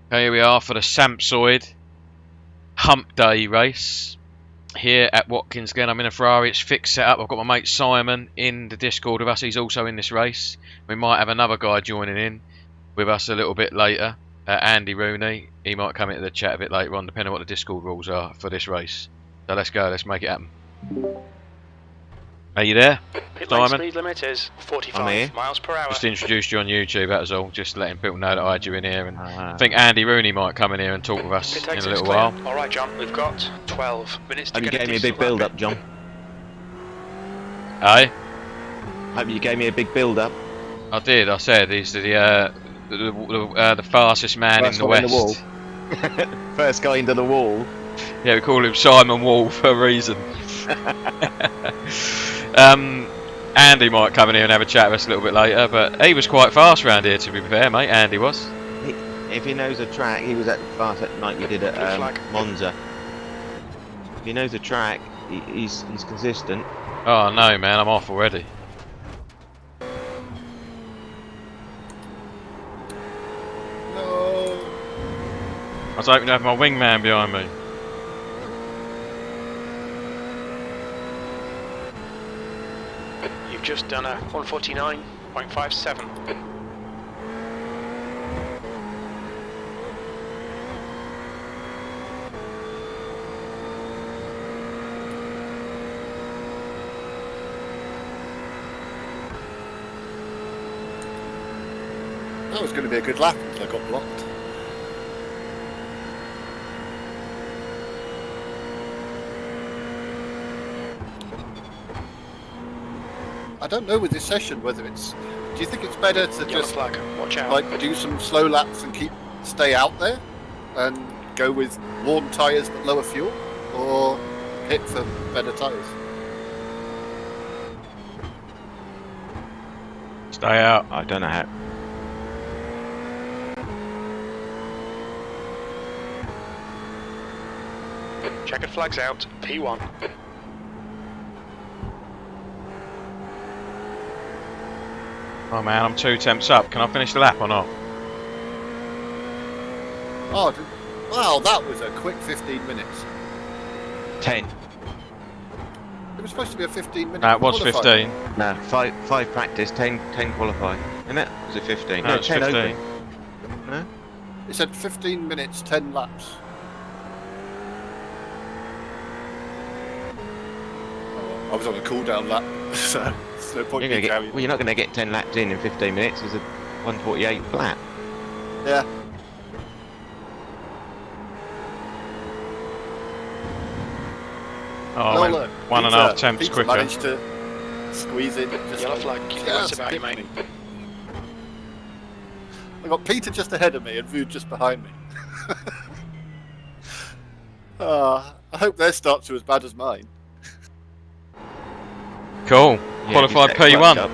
Here we are for the Sampsoid Hump Day race here at Watkins Glen. I'm in a Ferrari, it's fixed set up. I've got my mate Simon in the Discord with us, he's also in this race. We might have another guy joining in with us a little bit later, Andy Rooney. He might come into the chat a bit later on, depending on what the Discord rules are for this race. So let's go, let's make it happen. Are you there, Pit lane Simon? speed limit is 45 miles per hour. Just introduced you on YouTube, that was all. Just letting people know that I had you in here. And I think Andy Rooney might come in here and talk with us Pit in a exit's little clear. while. Alright John, we've got 12 minutes to Hope you get gave me a big build up, John. Aye? Hope you gave me a big build up. I did, I said he's the fastest man in the West. First guy into the wall. Yeah, we call him Simon Wall for a reason. Andy might come in here and have a chat with us a little bit later, but he was quite fast round here, to be fair, mate. Andy was. If he knows the track, he was at fast at night you did at Monza. If he knows the track, he's consistent. Oh no, man, I'm off already. No. I was hoping to have my wingman behind me. You've just done a 149.57. That was going to be a good lap until I got blocked. I don't know with this session whether it's. Do you think it's better to Yellow just flag, watch out. like do some slow laps and stay out there, and go with worn tyres but lower fuel, or hit for better tyres? Stay out. I don't know how. Checkered flags out, P1. Oh man, I'm 2 temps up. Can I finish the lap or not? Oh, wow, that was a quick 15 minutes. 10. It was supposed to be a 15-minute. No, it was 15. No, 5 practice, 10 qualify. Isn't it? Was it 15? No, it's 10 15. open. No? It said 15 minutes, 10 laps. I was on a cool-down lap, so there's no point in carrying. Well, you're not going to get 10 laps in 15 minutes. It's a 148 flat. Yeah. Oh, I went 1.5 temps Peter quicker. managed to squeeze in. Just Yellow flag, keep the lights about you, mate. I got Peter just ahead of me and Vu just behind me. I hope their starts are as bad as mine. Cool. Yeah, Qualified P1.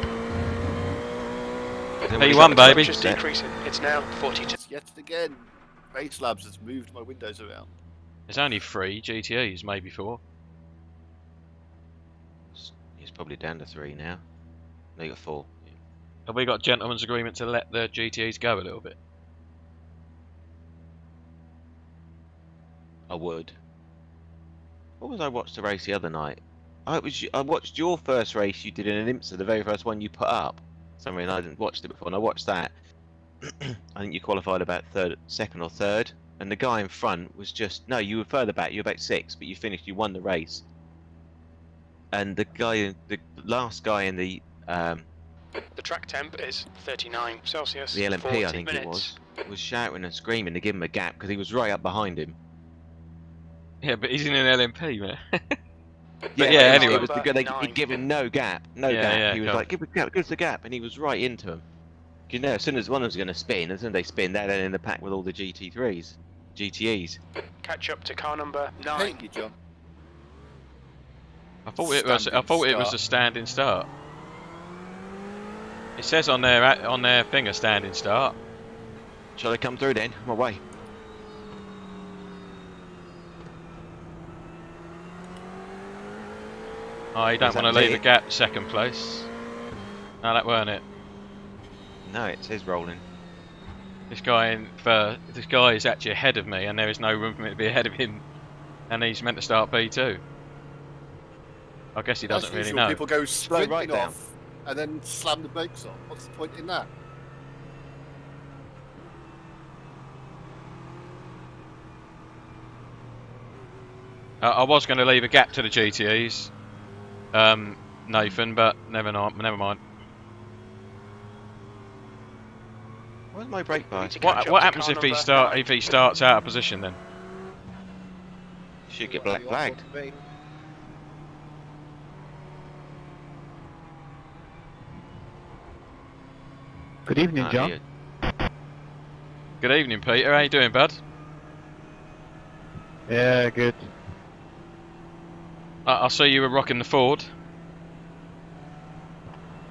P1, baby. Just decreasing. It's now 42. Yet again, Race Labs has moved my windows around. There's only 3 GTEs, maybe 4. He's probably down to 3 now. No, you got 4. Yeah. Have we got gentleman's agreement to let the GTEs go a little bit? I would. What was I watched the race the other night? I watched your first race you did in an IMSA, the very first one you put up. For some reason I didn't watch it before, and I watched that. I think you qualified about second or third, and the guy in front was just you were further back. You were about 6, but you won the race. And the last guy in the track temp is 39 Celsius. the LMP, 40 I think minutes. it was shouting and screaming to give him a gap because he was right up behind him. Yeah, but he's in an LMP, man. Yeah, yeah, anyway. It was the guy he'd given no gap. Yeah, he was like, give us the gap, and he was right into him. You know, as soon as one was going to spin, as soon as they spin, they're then in the pack with all the GT3s, GTEs. Catch up to car number 9. Thank you, John. I thought it was a standing start. It says on their thing a standing start. Shall I come through then? I'm away. Oh, you don't want to leave a gap second place. No, that weren't it. No, it says rolling. This guy is actually ahead of me, and there is no room for me to be ahead of him. And he's meant to start P2. I guess he doesn't As really usual, know. people go sprinting right down. off and then slam the brakes on. What's the point in that? I was going to leave a gap to the GTEs, Nathan, but never mind. Where's my brake We need bias? to catch up What to happens car if he number 9. starts out of position then? Should get Well, black you flagged. want to be. Good evening, Ah, John. yeah. Good evening, Peter. How you doing, bud? Yeah, good. I see you were rocking the Ford.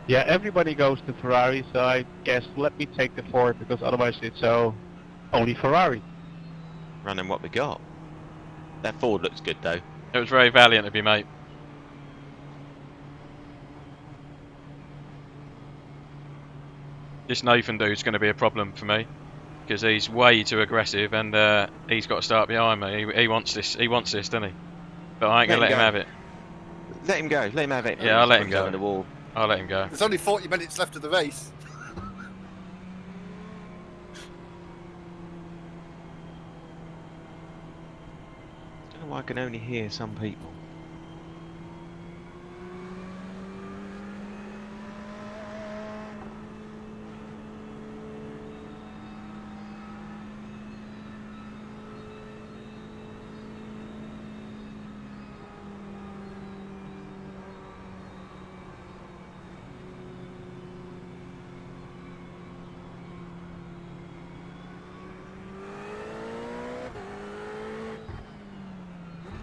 Yeah, everybody goes to Ferrari, so I guess let me take the Ford because otherwise it's only Ferrari. Running what we got. That Ford looks good though. It was very valiant of you, mate. This Nathan dude's going to be a problem for me because he's way too aggressive, and he's got to start behind me. He wants this. He wants this, doesn't he? But I ain't going to let him have it. Let him go. Let him have it. Yeah, I'll let him He's go. on the wall. I'll let him go. There's only 40 minutes left of the race. I don't know why I can only hear some people.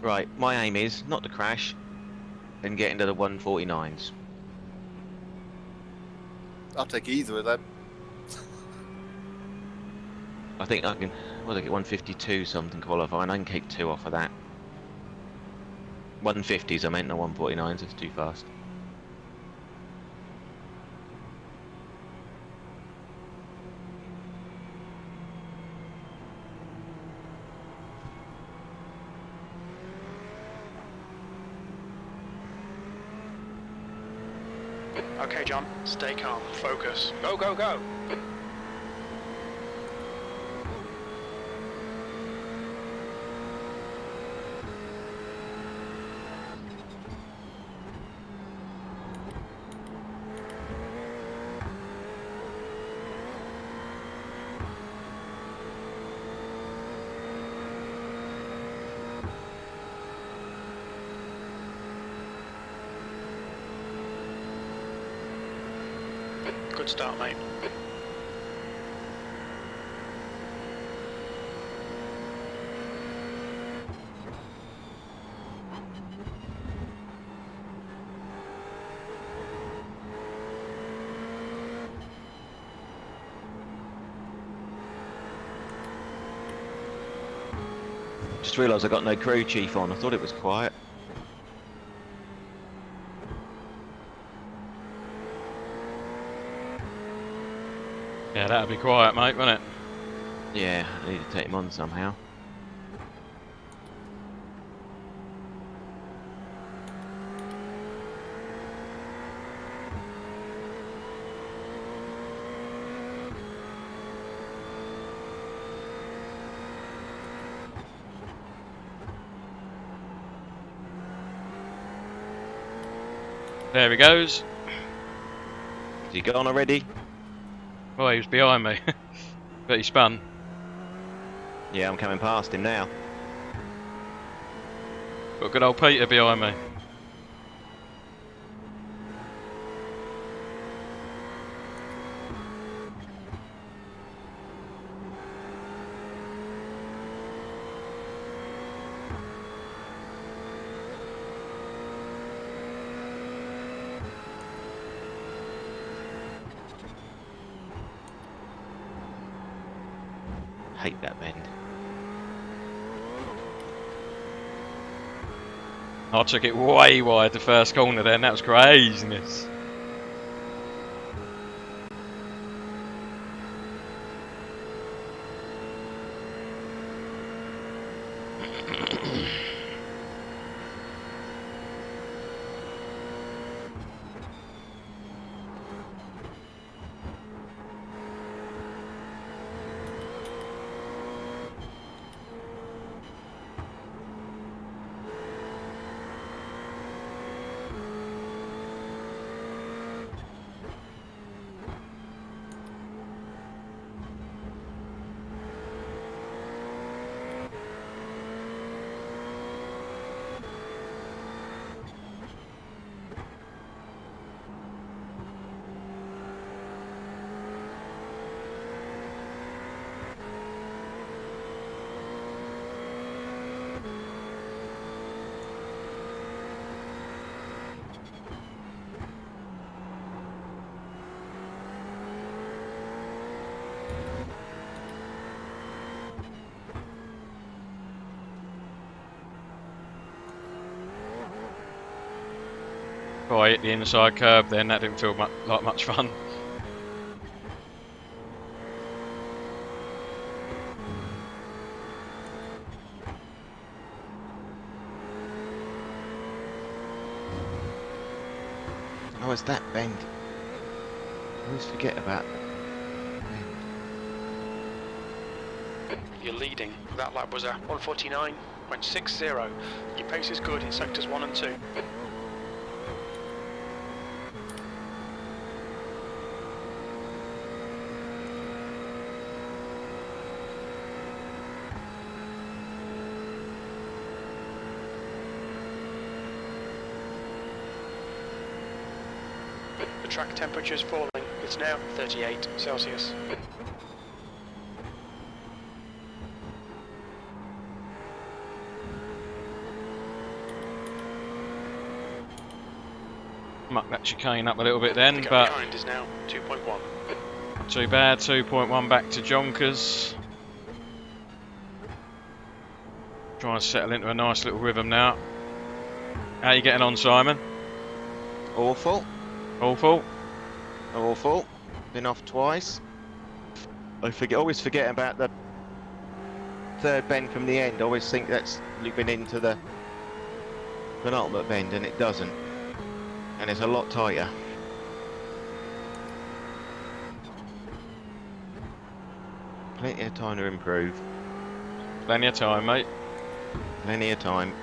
Right, my aim is not to crash and get into the 149s. I'll take either of them. I think I can, what did I get, 152 something qualifying, I can keep 2 off of that. 150s I meant, not 149s, it's too fast. Okay, John, stay calm, focus. Go, go, go. Good start, mate. Just realised I got no crew chief on, I thought it was quiet. Yeah, that'd be quiet, mate, wouldn't it? Yeah, I need to take him on somehow. There he goes. Has he gone already? Well, he was behind me, but he spun. Yeah, I'm coming past him now. Got good old Peter behind me. Hate that bend. I took it way wide the first corner then, that was craziness. Before I hit the inside curb then, that didn't feel like much fun. Oh, it's that bend. I always forget about that. You're leading. That lap was a 1:49.60. Your pace is good in sectors 1 and 2. The track temperature is falling. It's now 38 Celsius. Muck that chicane up a little bit then, The gap but behind is now 2.1. not too bad. 2.1 back to Jonkers. Trying to settle into a nice little rhythm now. How you getting on, Simon? Awful. Awful? Awful. Been off twice. I always forget about the third bend from the end. I always think that's looping into the penultimate bend, and it doesn't. And it's a lot tighter. Plenty of time to improve. Plenty of time, mate. Plenty of time.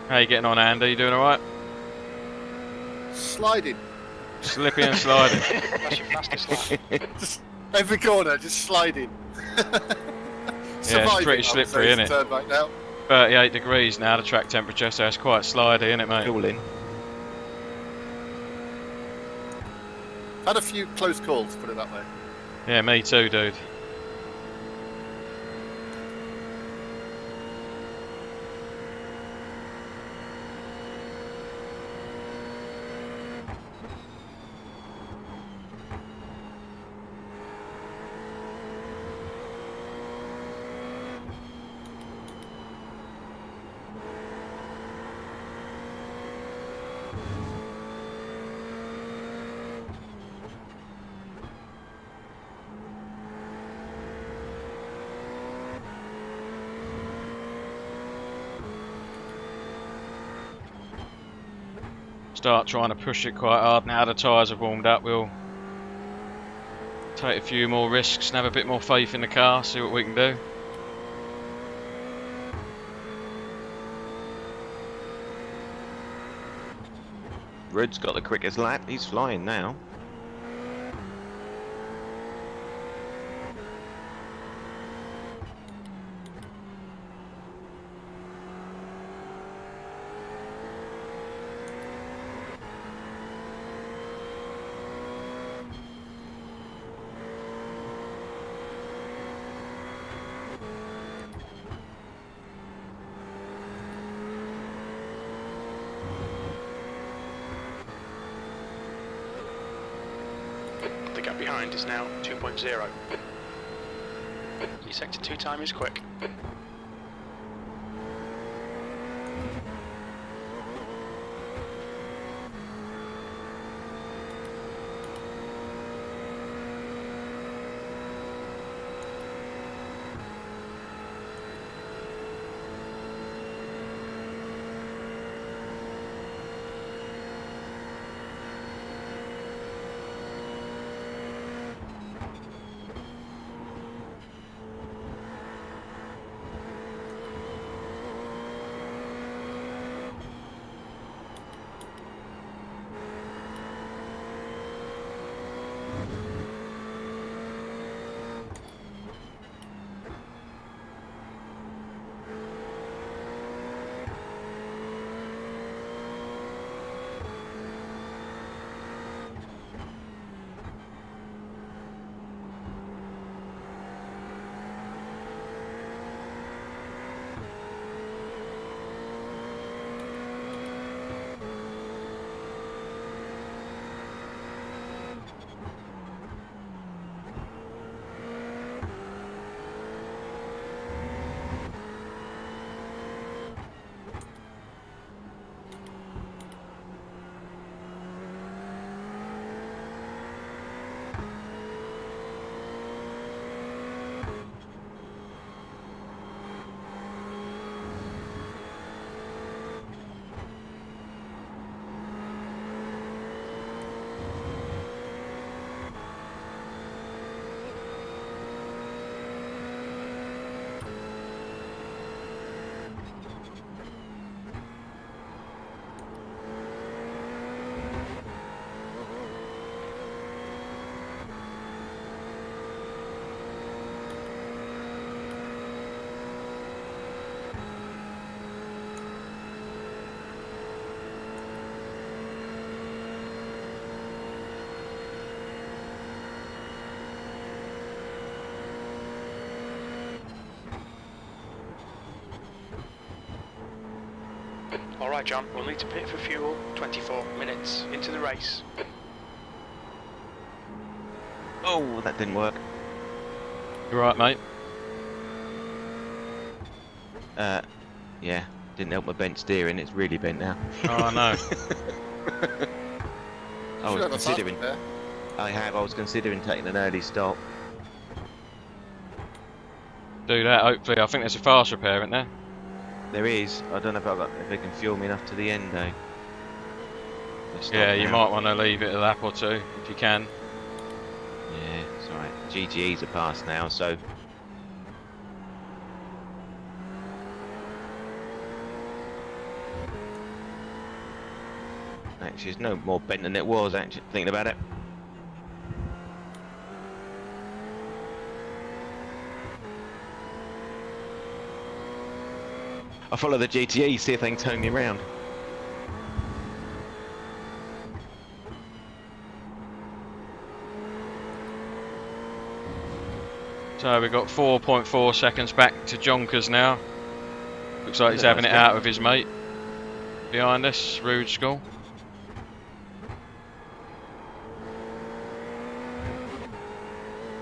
How you getting on, Andy? You doing alright? Sliding. Slippy and sliding. That's your fastest lap. Just every corner, just sliding. it's pretty slippery, isn't it? Turn right now. 38 degrees now, the track temperature, so it's quite slidey, isn't it, mate? Cooling. Had a few close calls, put it that way. Yeah, me too, dude. Start trying to push it quite hard now the tyres have warmed up. We'll take a few more risks and have a bit more faith in the car, see what we can do. Rudd's got the quickest lap. He's flying now. The gap behind is now 2.0. Your sector 2 time is quick. Alright John, we'll need to pit for fuel 24 minutes into the race. Oh, that didn't work. You right, mate? Yeah, didn't help my bent steering. It's really bent now. Oh, I know. I was considering. I was considering taking an early stop. Do that, hopefully. I think there's a fast repair, isn't there? There is. I don't know if they can fuel me enough to the end though. Yeah, you might want to leave it a lap or two if you can. Yeah, it's alright. GTEs are past now, so. Actually, it's no more bent than it was, actually, thinking about it. I'll follow the GTE, see if they can turn me around. So we've got 4.4 seconds back to Jonkers now. Looks like he's having it out with his mate behind us, Rude School.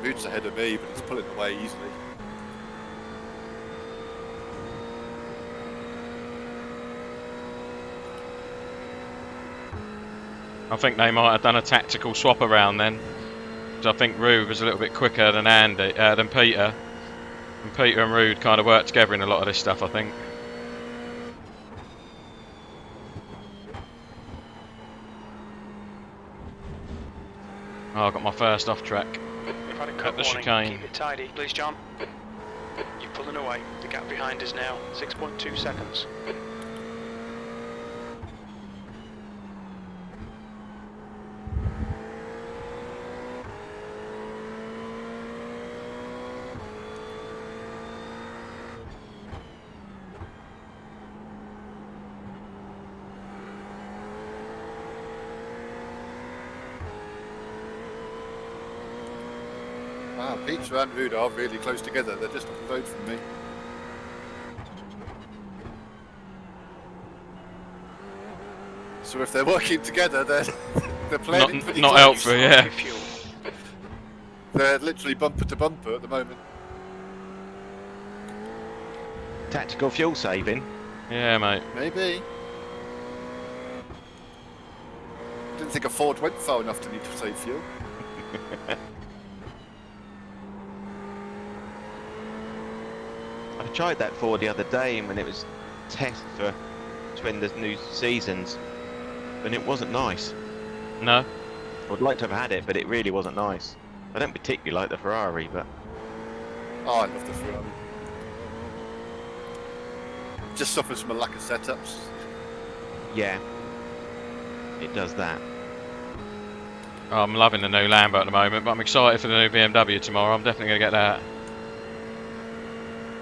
Rude's ahead of me, but he's pulling away easily. I think they might have done a tactical swap around then. Because I think Rude was a little bit quicker than than Peter. And Peter and Rude kind of worked together in a lot of this stuff, I think. Oh, I got my first off track. We've had a At cut the warning. chicane. Keep it tidy, please John. You're pulling away. The gap behind is now 6.2 seconds. Wow, Peter and Rude are really close together. They're just up the road from me. So if they're working together, they're playing pretty Not close. helpful, yeah. Fuel. They're literally bumper to bumper at the moment. Tactical fuel saving. Yeah, mate. Maybe. Didn't think a Ford went far enough to need to save fuel. I tried that Ford the other day when it was test for when the new seasons, and it wasn't nice. No? I would like to have had it, but it really wasn't nice. I don't particularly like the Ferrari, but Oh, I love the Ferrari. Just suffers from a lack of setups. yeah, it does that. Oh, I'm loving the new Lambo at the moment, but I'm excited for the new BMW tomorrow. I'm definitely going to get that.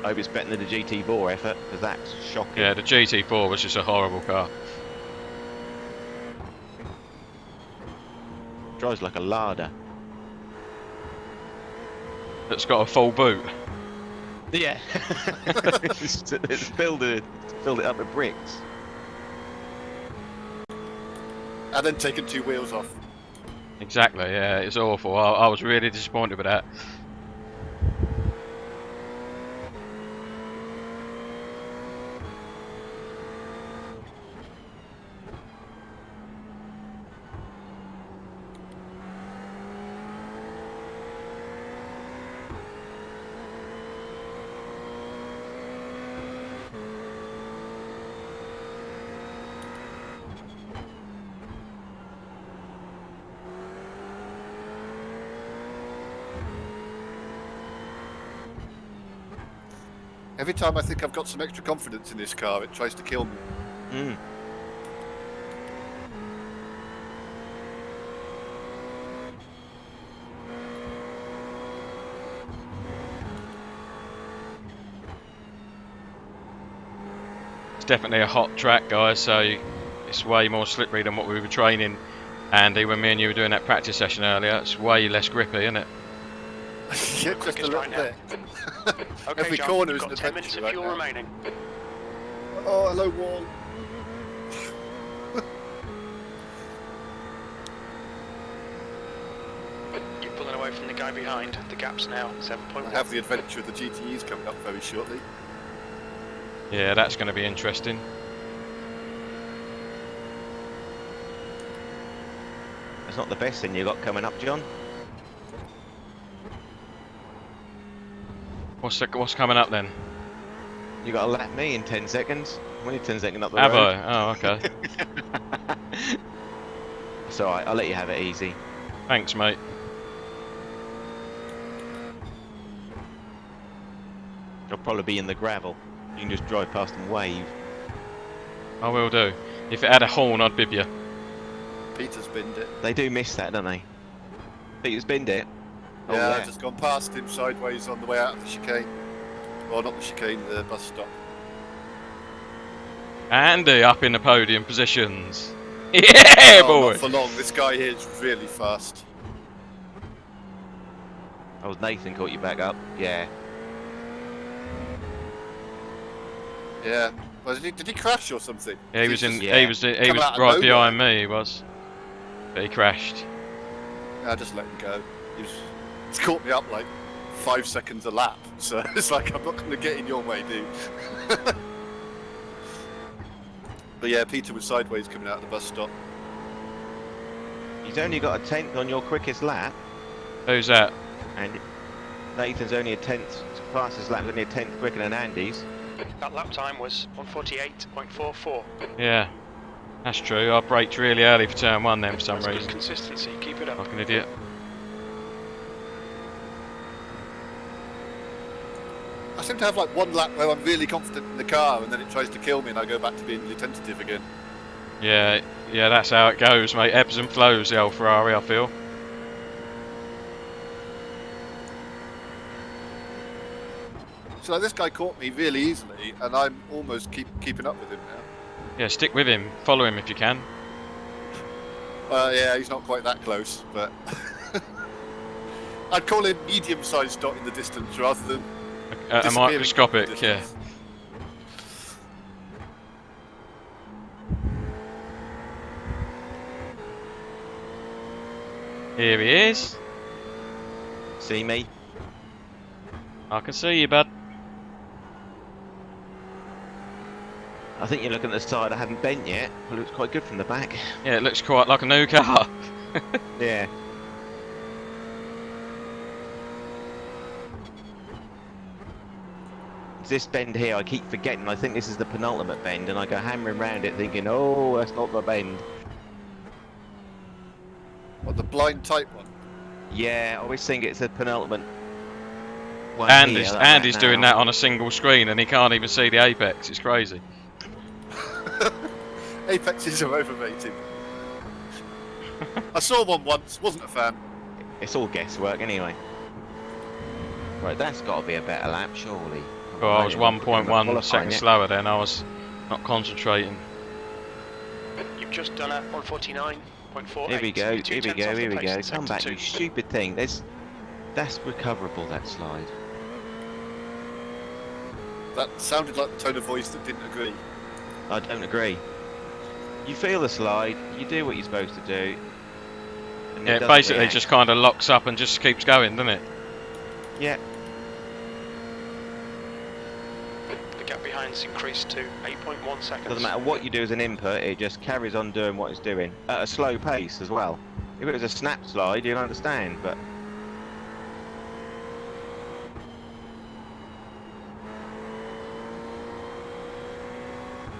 I hope it's better than the GT4 effort, because that's shocking. Yeah, the GT4 was just a horrible car. Drives like a larder. It's got a full boot. Yeah. it's filled it up with bricks. And then taking two wheels off. Exactly, yeah, it's awful. I was really disappointed with that. Every time I think I've got some extra confidence in this car, it tries to kill me. Mm. It's definitely a hot track, guys, so it's way more slippery than what we were training. Andy, when me and you were doing that practice session earlier, it's way less grippy, isn't it? Yeah, just a Quickest little right now. bit. Okay, Every John, corner you've is got an 10 minutes adventure of right fuel now. remaining. Oh, hello, wall. guy behind. The gap's now I 7.1. have the adventure of the GTEs coming up very shortly. Yeah, that's going to be interesting. That's not the best thing you got coming up, John. What's coming up then? You got to lap me in 10 seconds. I'm only 10 seconds up the Have road. I? Oh, okay. It's alright, I'll let you have it easy. Thanks, mate. I'll probably be in the gravel. You can just drive past and wave. I will do. If it had a horn, I'd bib you. Peter's binned it. They do miss that, don't they? Peter's binned it. Oh, Yeah, I've just gone past him sideways on the way out of the chicane. Well, not the chicane, the bus stop. Andy up in the podium positions. Yeah, Oh, boy. not for long. This guy here is really fast. Oh, Nathan caught you back up. Yeah. Yeah. Well, did he crash or something? Yeah, he was in. Yeah. He was Come out of right nowhere. behind me. He was. But he crashed. I just let him go. He's caught me up like 5 seconds a lap, so it's like I'm not going to get in your way, dude. But yeah, Peter was sideways coming out of the bus stop. He's only got a 10th on your quickest lap, Who's that? and Nathan's only a 10th, fastest lap, only a 10th quicker than Andy's. That lap time was 1:48.44. Yeah, that's true. I braked really early for turn one then for some That's good reason. consistency. Keep it up. Like an idiot. I seem to have like one lap where I'm really confident in the car, and then it tries to kill me, and I go back to being really tentative again. Yeah, that's how it goes, mate. Ebbs and flows, the old Ferrari, I feel. So like, this guy caught me really easily, and I'm almost keeping up with him now. Yeah, stick with him. Follow him if you can. Yeah, he's not quite that close, but I'd call him medium-sized dot in the distance rather than A disappearing microscopic, in the yeah. distance. Here he is. See me? I can see you, bud. I think you're looking at the side I haven't bent yet. It looks quite good from the back. Yeah, it looks quite like a new car. Yeah. It's this bend here, I keep forgetting. I think this is the penultimate bend, and I go hammering round it thinking, oh, that's not the bend. What, the blind type one? Yeah, I always think it's the penultimate one. Andy's here, like doing now. that on a single screen and he can't even see the apex. It's crazy. Apexes are overrated. I saw one once, wasn't a fan. It's all guesswork anyway. Right, that's got to be a better lap, surely. Well, I was Qualifying 1.1 seconds it. slower then. I was not concentrating. You've just done a 1:49.48. Here we go, You're 2 here we tenths go, off the here we pace go. in Come sector back, 2. you stupid thing. That's recoverable, that slide. That sounded like the tone of voice that didn't agree. I don't agree. You feel the slide, you do what you're supposed to do. And Yeah, it doesn't basically react. just kind of locks up and just keeps going, doesn't it? Yeah, The gap behind's increased to 8.1 seconds. doesn't matter what you do as an input, it just carries on doing what it's doing. At a slow pace as well. If it was a snap slide, you'd understand, but...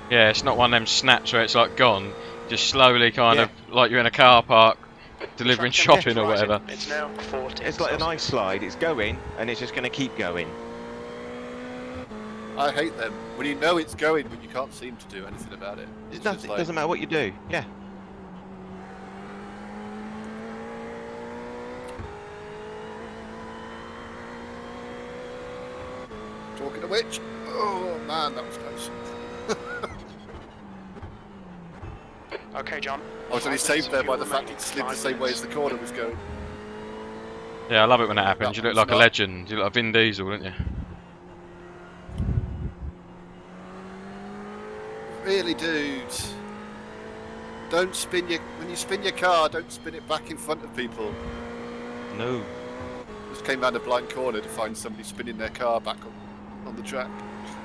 Yeah, it's not one of them snaps where it's like gone. Just slowly kind Yeah. of like you're in a car park delivering Traction shopping or rising. whatever. It's now 40. It's like a nice slide, it's going, and it's just going to keep going. I hate them. When you know it's going, but you can't seem to do anything about it. It's It's nothing, just it like, doesn't matter what you do, yeah. talking of which, oh man, that was close. Okay, John. I was only 5 saved there by the minutes fact of it fuel slid the remaining. same way as the corner was going. Yeah, I love it when that happens. That You look one's like a not. legend. You look like Vin Diesel, don't you? Really, dudes. Don't spin your when you spin your car. Don't spin it back in front of people. No. Just came round a blind corner to find somebody spinning their car back on the track.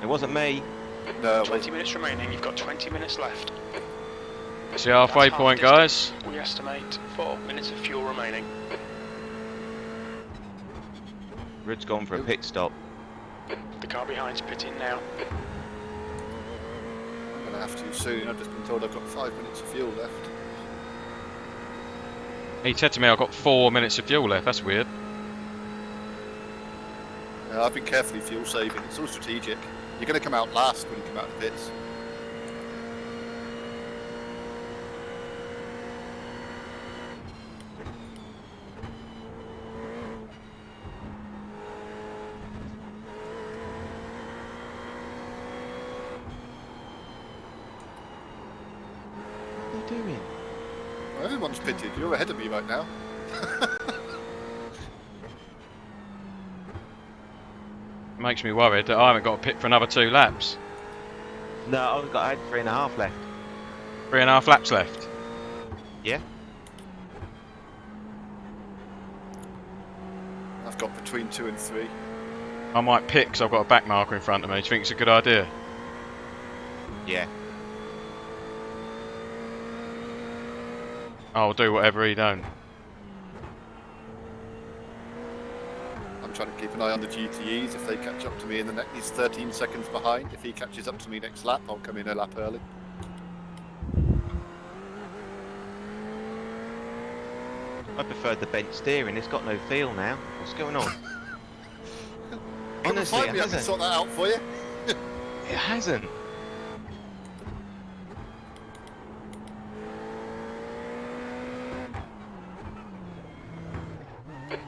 It wasn't me. No, 20 minutes remaining. You've got 20 minutes left. It's the halfway That's half point, the guys. distance. We estimate 4 minutes of fuel remaining. Rud's gone for a pit stop. The car behind's pitting now. I'm going to have to soon. I've just been told I've got 5 minutes of fuel left. He said to me I've got 4 minutes of fuel left. That's weird. I've been carefully fuel saving. It's all strategic. You're going to come out last when you come out of the pits. What are you doing? Well, everyone's pitted. You're ahead of me right now. Makes me worried that I haven't got to pit for another 2 laps. No, I had 3.5 left. 3.5 laps left. Yeah. I've got between 2 and 3. I might pit because I've got a back marker in front of me. Do you think it's a good idea? Yeah. I'll do whatever he don't. I'm trying to keep an eye on the GTEs. If they catch up to me in the next, he's 13 seconds behind. If he catches up to me next lap, I'll come in a lap early. I preferred the bench steering. It's got no feel now. What's going on? Honestly, Find it me, I can hasn't. sort that out for you. It hasn't.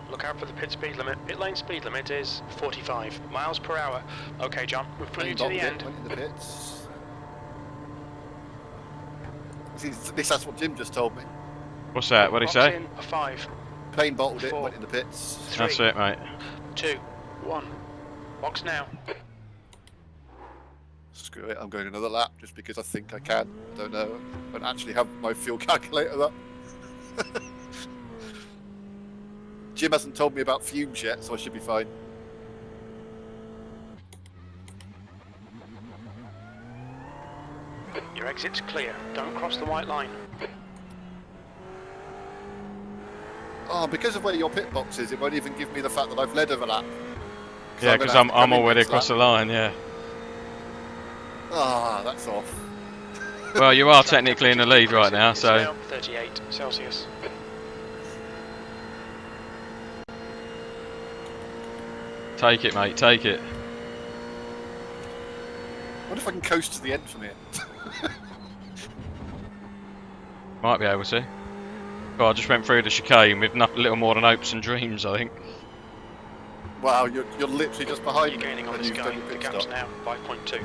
Look out for the pit speed limit. Pit lane speed limit is 45 miles per hour. Okay, John, we've put you to the end. Went in the pits. At least that's what Jim just told me. What's that? What'd he Box say? in a 5, Plain bottled it, 4. went in the pits. 3, That's it, mate. 2, 1. Box now. Screw it, I'm going another lap just because I think I can. I don't know. I don't actually have my fuel calculator up. Jim hasn't told me about fumes yet, so I should be fine. Your exit's clear. Don't cross the white line. Oh, because of where your pit box is, it won't even give me the fact that I've led over lap. Yeah, because I'm already across the line, yeah. Ah, that's off. Well, you are technically in the lead right now, It's so... now 38 Celsius. Take it, mate, take it. What if I can coast to the end from here? Might be able to. God, I just went through the chicane with little more than hopes and dreams, I think. Wow, you're literally just behind You're me. gaining on and this you've guy. done your The pit gap's stop. now 5.2.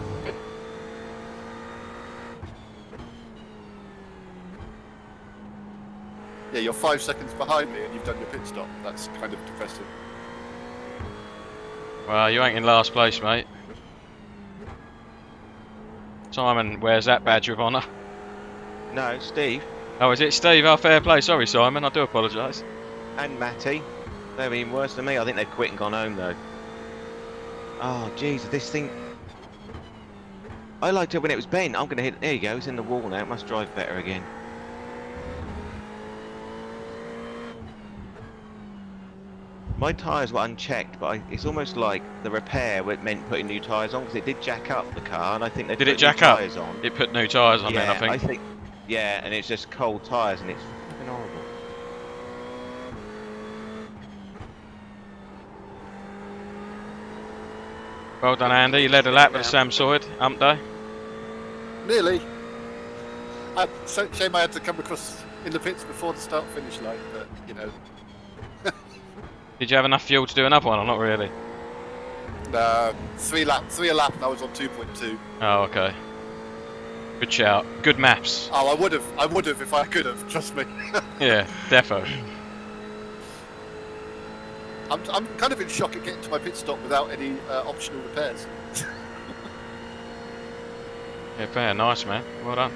Yeah, you're 5 seconds behind me and you've done your pit stop. That's kind of depressing. Well, you ain't in last place, mate. Simon wears that badge of honour. No, Steve Oh, is it Steve? Oh, fair play. Sorry, Simon. I do apologise. and Matty. They're even worse than me. I think they've quit and gone home though. Oh, Jesus, this thing. I liked it when it was bent. I'm going to hit. There you go. It's in the wall now. It must drive better again. My tyres were unchecked, but it's almost like the repair meant putting new tyres on because it did jack up the car, and I think they Did put it jack up? tyres on. It put new tyres on Yeah, then, I think. Yeah, and it's just cold tyres, and it's fucking horrible. Well done, Andy. You led a lap with the Sampsoid. Hump day. Nearly. Shame I had to come across in the pits before the start-finish line, but, you know. Did you have enough fuel to do another one or not really? 3 a lap and I was on 2.2. Oh, okay. Good shout. Good maps. Oh, I would have if I could have, trust me. Yeah, defo. I'm kind of in shock at getting to my pit stop without any optional repairs. Yeah, fair. Nice, man. Well done.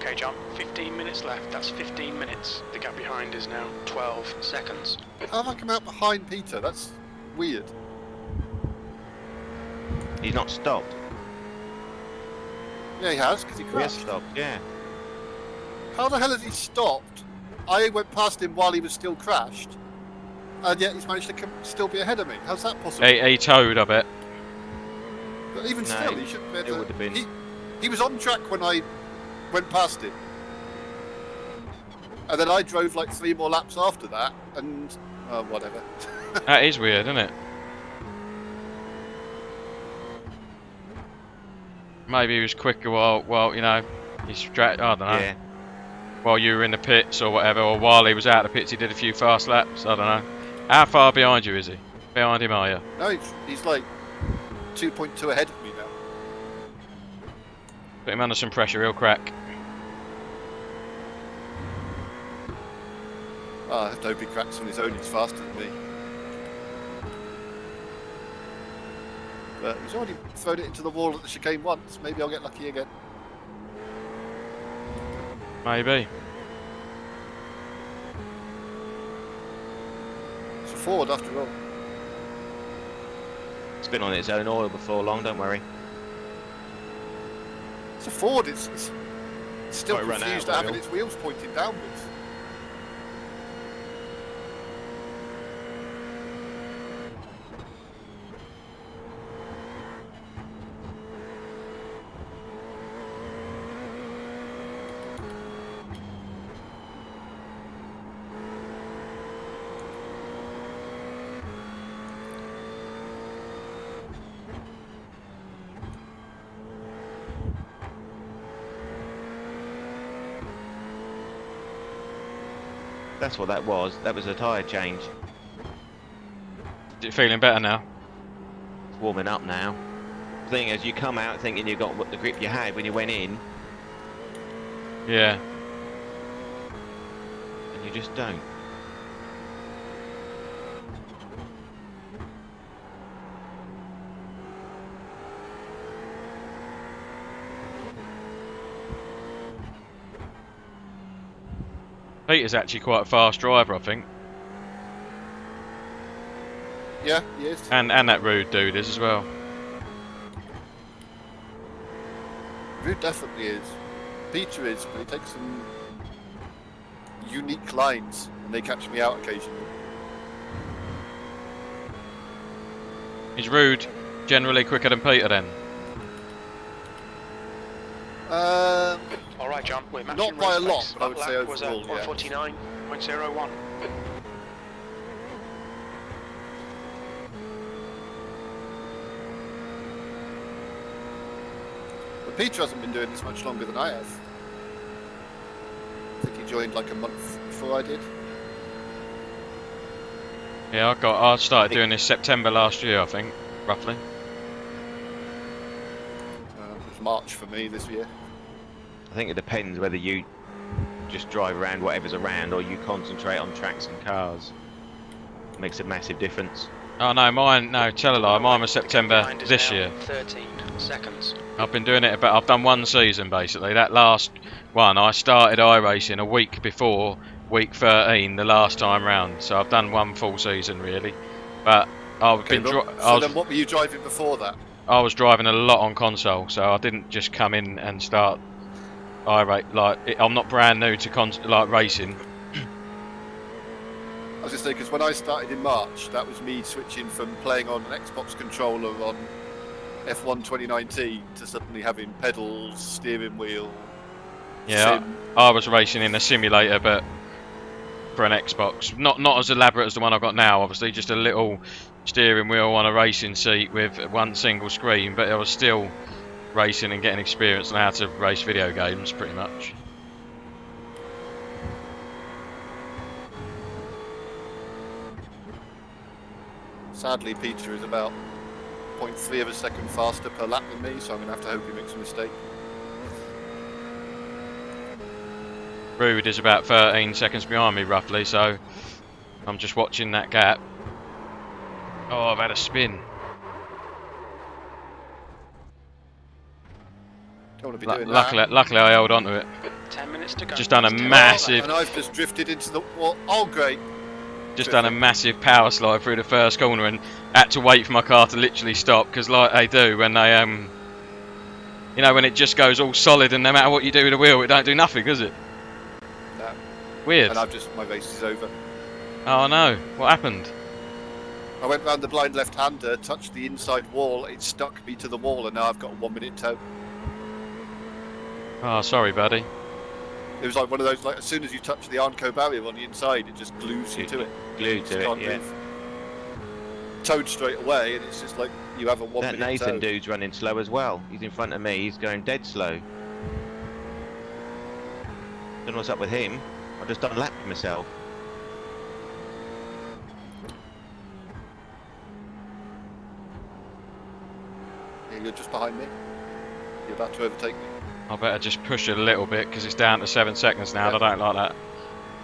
Okay, John, 15 minutes left. That's 15 minutes. The gap behind is now 12 seconds. How have I come out behind Peter? That's weird. He's not stopped. Yeah, he has, because he He has crashed. stopped, yeah. How the hell has he stopped? I went past him while he was still crashed, and yet he's managed to still be ahead of me. How's that possible? He towed, I bet. But even No, still, he shouldn't be able it to... would have been- He was on track when I went past him. And then I drove like 3 more laps after that, and... whatever. That is weird, isn't it? Maybe he was quicker while you know, he's I don't know. Yeah. While you were in the pits or whatever, or while he was out of the pits, he did a few fast laps. I don't know. How far behind you is he? Behind him, are you? No, he's like 2.2 ahead of me now. Put him under some pressure, he'll crack. I hope he cracks on his own, he's faster than me. But he's already thrown it into the wall at the chicane once. Maybe I'll get lucky again. Maybe. It's a Ford after all. It's been on its own oil before long, don't worry. It's a Ford, it's still Might run out confused of at having oil. its wheels pointing downwards. That's what that was. That was a tyre change. You feeling better now? It's warming up now. The thing is, you come out thinking you got what the grip you had when you went in, Yeah. and you just don't. Peter's actually quite a fast driver, I think. Yeah, he is. And that rude dude is as well. Rude definitely is. Peter is, but he takes some unique lines, and they catch me out occasionally. Is Rude generally quicker than Peter then? All right, John, we're matching Not by a race lot, pace. but I would That say lap was overall, yeah. 149.01. But Peter hasn't been doing this much longer than I have. I think he joined like a month before I did. Yeah, I started doing this September last year, I think, roughly. It was March for me this year. I think it depends whether you just drive around whatever's around or you concentrate on tracks and cars. It makes a massive difference. Oh no, tell a lie, mine was The gap September behind is this now year. 13 seconds. I've been doing it, but I've done one season basically. That last one, I started iRacing a week before week 13, the last time round. So I've done one full season really. But I've Okay, been. so then what were you driving before that? I was driving a lot on console, so I didn't just come in and start iRace. I'm not brand new to racing. I was just saying, because when I started in March, that was me switching from playing on an Xbox controller on F1 2019 to suddenly having pedals, steering wheel. Yeah, sim. I was racing in a simulator, but for an Xbox. Not as elaborate as the one I've got now, obviously, just a little steering wheel on a racing seat with one single screen, but I was still racing and getting experience on how to race video games, pretty much. Sadly, Peter is about 0.3 of a second faster per lap than me, so I'm going to have to hope he makes a mistake. Rude is about 13 seconds behind me, roughly, so I'm just watching that gap. Oh, I've had a spin. Don't want to be Lu- doing luckily, that. luckily I held on to it. 10 minutes to go. Just done a It's 10 massive- And I've just drifted into the wall. Oh, great. Just done a massive power slide through the first corner and had to wait for my car to literally stop, because like they do when they you know, when it just goes all solid and no matter what you do with the wheel, it don't do nothing, does it? No. Weird. And my race is over. Oh no, what happened? I went round the blind left-hander, touched the inside wall, it stuck me to the wall, and now I've got a 1 minute tow. Oh, sorry, buddy. It was like one of those, like as soon as you touch the Arnco barrier on the inside, it just glues you to it. Glued to it, Can't yeah. move. Towed straight away, and it's just like you have a 1 That minute Nathan tow. dude's running slow as well. He's in front of me. He's going dead slow. Don't know what's up with him. I just unlapped myself. Yeah, you're just behind me. You're about to overtake me. I better just push it a little bit because it's down to 7 seconds now. Yeah. And I don't like that.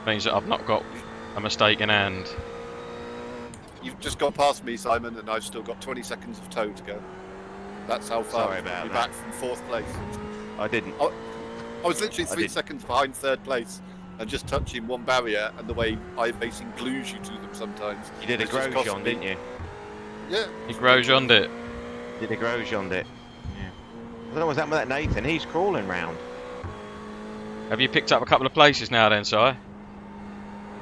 Means that I've not got a mistake in hand. You've just gone past me, Simon, and I've still got 20 seconds of tow to go. That's how far Sorry I've about been that. back from 4th place. I didn't. I was literally 3 seconds behind 3rd place and just touching one barrier, and the way iRacing glues you to them sometimes. You did a it's just cost Grosjean, me- didn't you? You Yeah. Grosjeaned it. Did a Grosjean it. Yeah. I don't know what's happened with that Nathan. He's crawling round. Have you picked up a couple of places now then, Si?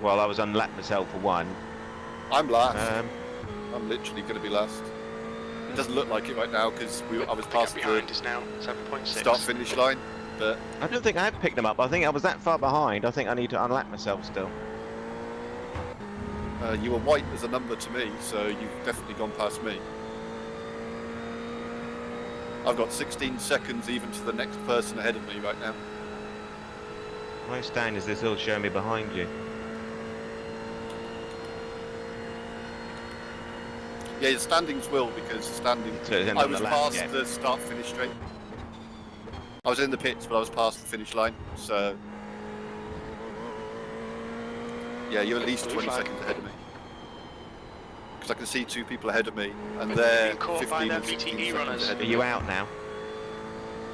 Well, I was unlapped myself for one. I'm last. Um, I'm literally going to be last. It doesn't look like it right now because I was Pick past up the behind is now 7.6. start-finish line, but I don't think I have picked them up. I think I was that far behind. I think I need to unlap myself still. you were white as a number to me, so you've definitely gone past me. I've got 16 seconds even to the next person ahead of me right now. My stand is this all showing me behind you. Yeah, the standings will, because So it's I on was the lap, past yeah. the start-finish straight. I was in the pits, but I was past the finish line, so... Yeah, you're at least Blue 20 flag. seconds ahead of me. Because I can see 2 people ahead of me, and they're Being caught 15 by and their 16 VTE seconds runners. ahead Are of you me. out now?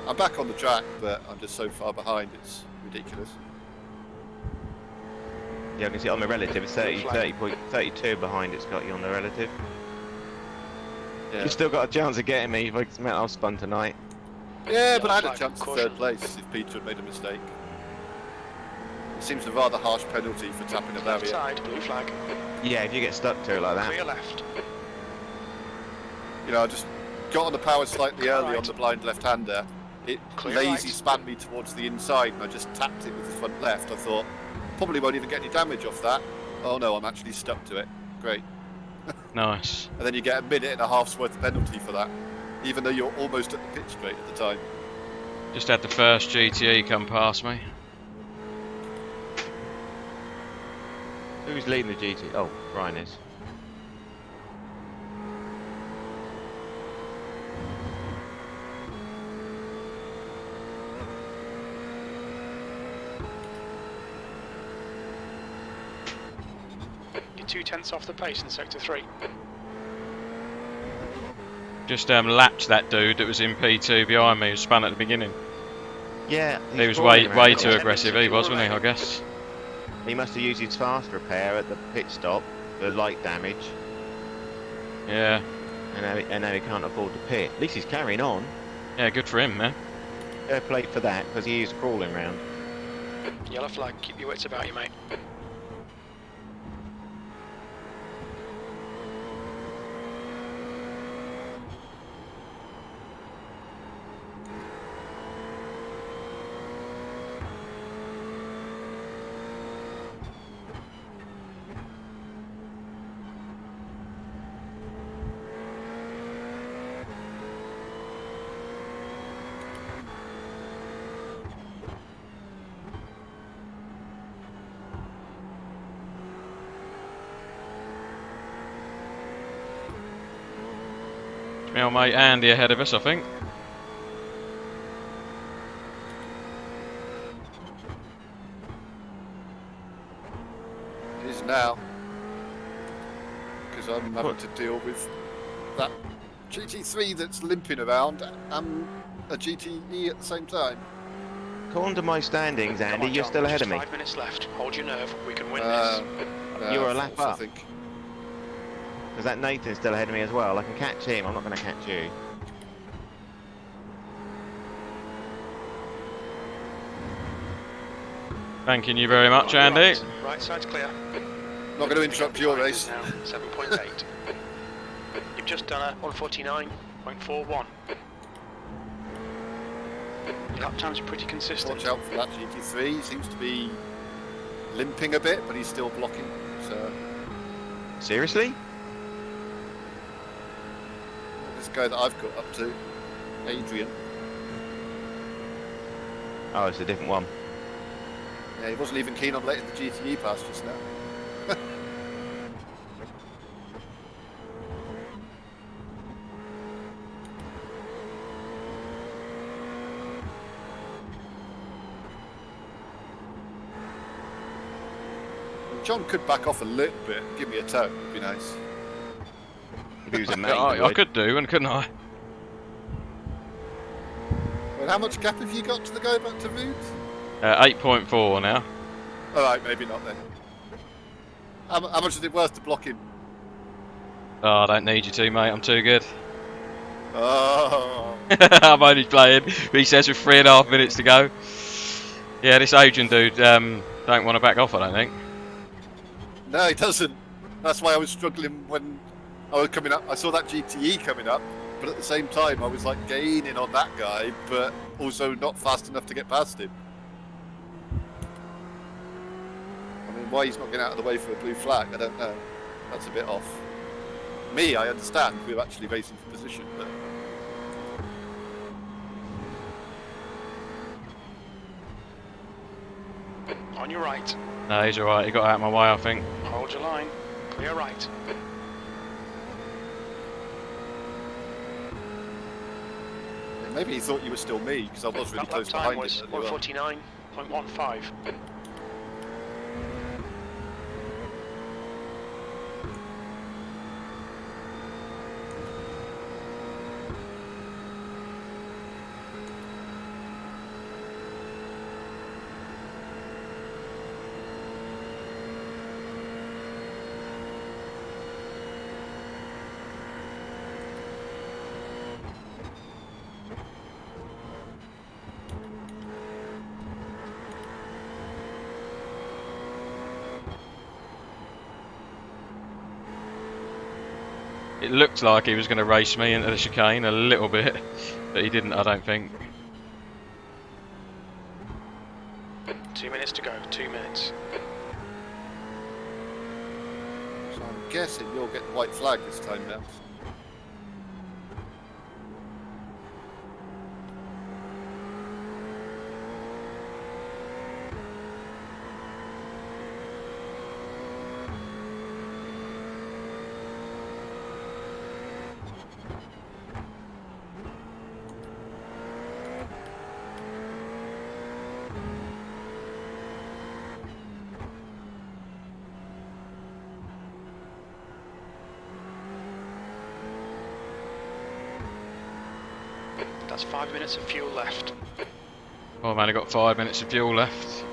I'm back on the track, but I'm just so far behind, it's ridiculous. Yeah, I can see it on the relative. It's 30.32 behind. It's got you on the relative. Yeah, You've still got a chance of getting me. If it's meant I've spun tonight. yeah, but I had a flag, chance of caution. 3rd place if Peter had made a mistake. It seems a rather harsh penalty for tapping a Left barrier. side, blue flag. Yeah, if you get stuck to it like that. Clear left. You know, I just got on the power slightly early Right. on the blind left-hander. It Clear lazy right. span me towards the inside, and I just tapped it with the front left. I thought, probably won't even get any damage off that. Oh no, I'm actually stuck to it. Great. Nice. And then you get a minute and a half's worth of penalty for that, even though you're almost at the pitch straight at the time. Just had the first GTE come past me. Who's leading the GT? Oh, Ryan is. You're 2/10 off the pace in sector 3. Just lapped that dude that was in P2 behind me, who spun at the beginning. Yeah, He was crawling way around. too aggressive, he was, wasn't he, I guess? He must have used his fast repair at the pit stop for light damage, Yeah. and now he can't afford to pit. At least he's carrying on. Yeah, good for him, man. Fair play for that, because he is crawling round. Yellow flag, keep your wits about you, mate. My old mate Andy ahead of us, I think. It is now, because I'm having What? to deal with that GT3 that's limping around. a GTE at the same time? According to my standings, Come Andy, on, you're John, still ahead just of me. 5 minutes left. Hold your nerve. We can win You're a lap false, I up. think. Because that Nathan's still ahead of me as well. I can catch him. I'm not going to catch you. Thanking you very much, this. Andy. Right side's clear. Not going to interrupt your race. Now 7.8. You've just done a 149.41. Your lap times are pretty consistent. Watch out for that GT3. He seems to be limping a bit, but he's still blocking. So Seriously? this guy that I've got up to, Adrian. Oh, it's a different one. Yeah, he wasn't even keen on letting the GTE pass just now. John could back off a little bit, give me a toe, would be nice. If he was a mate, I could do, and couldn't I? Well, how much gap have you got to the go back to Roots? 8.4 now. Alright, maybe not then. How much is it worth to block him? Oh, I don't need you to, mate. I'm too good. Oh, I'm only playing. He says with 3.5 minutes to go. Yeah, this Adrian dude don't want to back off, I don't think. no, he doesn't. That's why I was struggling when I was coming up. I saw that GTE coming up, but at the same time, I was like gaining on that guy, but also not fast enough to get past him. I mean, why he's not getting out of the way for a blue flag, I don't know. That's a bit off. Me, I understand. We're actually racing for position, but On your right. No, he's alright. He got out of my way, I think. Hold your line. Clear right. maybe he thought you were still me because I was really That close lap time behind was him. earlier on. 149.15. It looked like he was going to race me into the chicane a little bit, but he didn't, I don't think. 2 minutes to go. 2 minutes. So I'm guessing you'll get the white flag this time now. That's 5 minutes of fuel left. Oh, I've only got 5 minutes of fuel left.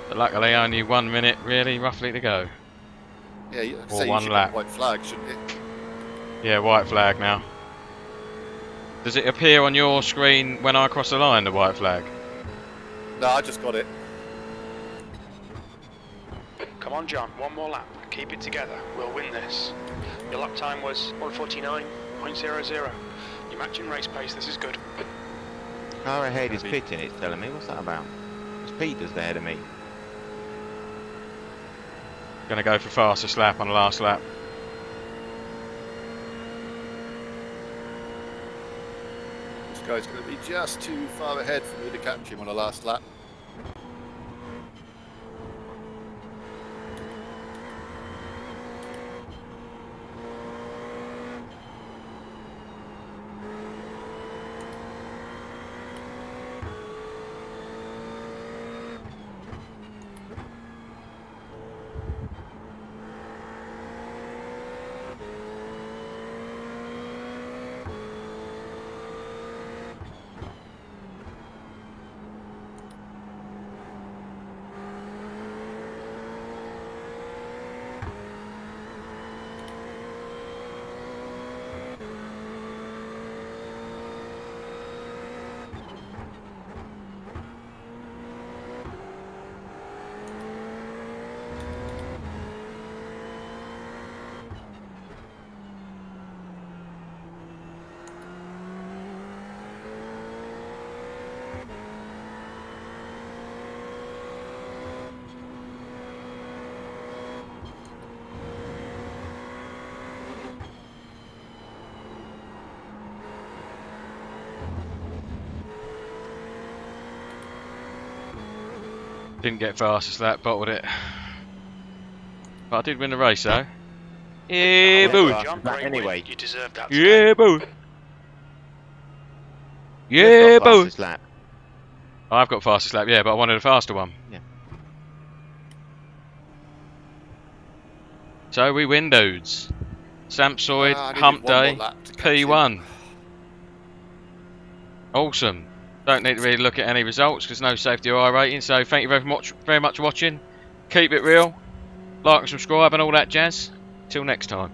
But luckily only 1 minute, really, roughly to go. Yeah, you Or say you one should lap. get the white flag, shouldn't it? Yeah, white flag now. Does it appear on your screen when I cross the line, the white flag? No, I just got it. Come on, John. One more lap. Keep it together. We'll win this. Your lap time was 149.00. You're matching race pace. This is good. Car ahead is pitting, it's telling me. What's that about? It's Peter's ahead of me. Gonna go for fastest lap on the last lap. This guy's going to be just too far ahead for me to catch him on the last lap. Didn't get fastest lap, bottled it. But I did win the race though. Yeah, Well, boo! well, John, that great anyway. win. You deserve that. Yeah, boo! You've Yeah, got boo! fastest lap. I've got fastest lap, yeah, but I wanted a faster one. Yeah. So we win, dudes. Sampsoid, I needed Hump one more Day, lap to catch him. P1. Awesome. Don't need to really look at any results because no safety or I rating. So thank you very much for watching. Keep it real. Like and subscribe and all that jazz. Till next time.